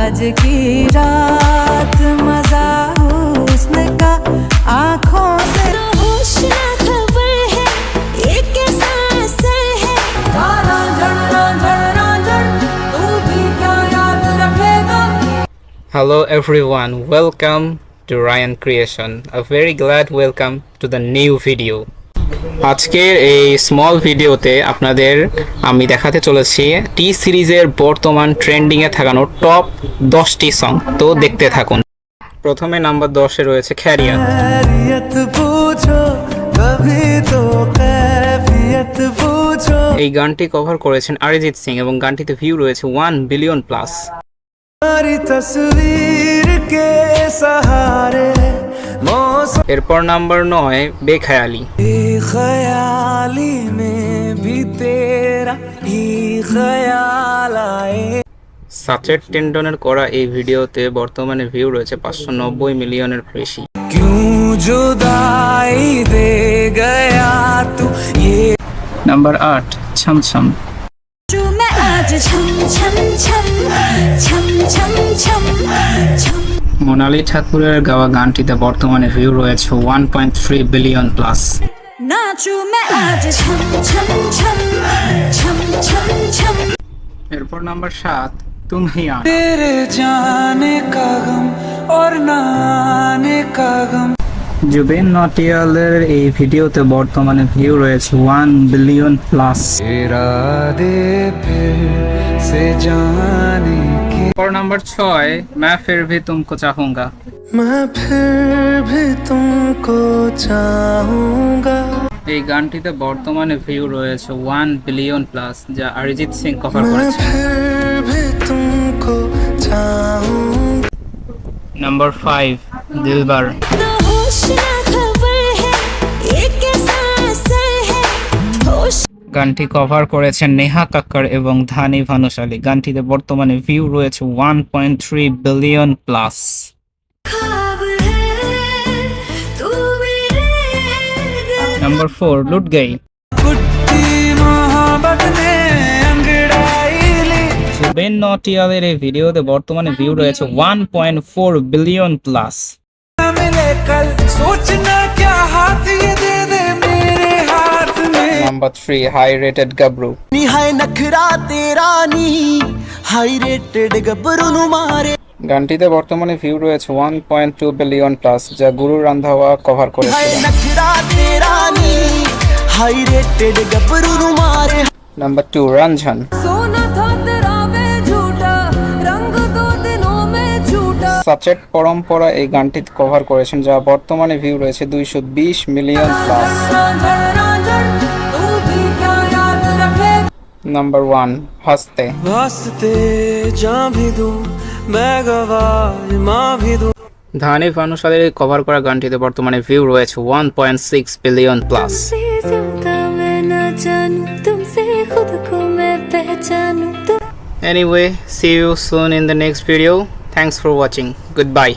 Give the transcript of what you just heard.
आज की रात मजा हुस्न का आँखों से होश ना खबर है ये कैसा असर है तू भी क्या याद रखेगा। Hello everyone, welcome to Ryan Creation. A very glad welcome to the new video. আজকের এই স্মল ভিডিওতে আপনাদের আমি দেখাতে চলেছি টি সিরিজের বর্তমান ট্রেন্ডিংয়ে থাকানো টপ 10টি সং। তো দেখতে থাকুন। প্রথমে নাম্বার 10 এ রয়েছে খ্যারিয়াত। এই গানটি কভার করেছেন অরিজিৎ সিং এবং গানটিতে ভিউ রয়েছে 1 বিলিয়ন প্লাস। এরপর নাম্বার 9 বেখয়ালি। সাচেট টেন্ডনের করা এই ভিডিওতে বর্তমানে ভিউ রয়েছে 590 মিলিয়নের বেশি। নাম্বার 8 ছমছম। মোনালি ঠাকুরের গাওয়া গানটিতে বর্তমানে ভিউ রয়েছে 1.3 বিলিয়ন প্লাস। এরপর নাম্বার 7 তুম হি আনা। জুবিন নটিয়ালের এই ভিডিওতে বর্তমানে ভিউ রয়েছে 1 বিলিয়ন প্লাস। और नंबर 6 मैं फिर भी तुमको चाहूंगा। এই গানটিতে বর্তমানে ভিউ রয়েছে 1 বিলিয়ন প্লাস, যা অরিজিৎ সিং কভার করেছেন। নাম্বার 5 দিলবার। গানটি কভার করেছেন নেহা কাক্কর এবং ধানি ভানুশালী। গানটিতে বর্তমানে ভিউ রয়েছে 1.3 বিলিয়ন প্লাস। নাম্বার 4 লুট গই। জুবিন নটিয়ালের এই ভিডিওতে বর্তমানে ভিউ রয়েছে 1.4 billion plus. Number 3 high rated gabru। গানটিতে বর্তমানে ভিউ রয়েছে 1.2 বিলিয়ন প্লাস, যা গুরু রান্ধাওয়া কভার করেছিল। নাম্বার 2 রঞ্জন। সাচেট পরম্পরা এই গানটি কভার করেছেন, যা বর্তমানে ভিউ রয়েছে 220 মিলিয়ন প্লাস। নাম্বার 1 হাসতে। ধানি ভানুশালীর কভার করা গানটিতে বর্তমানে ভিউ রয়েছে 1.6 billion plus. Anyway, see you soon in the next video. Thanks for watching. Goodbye.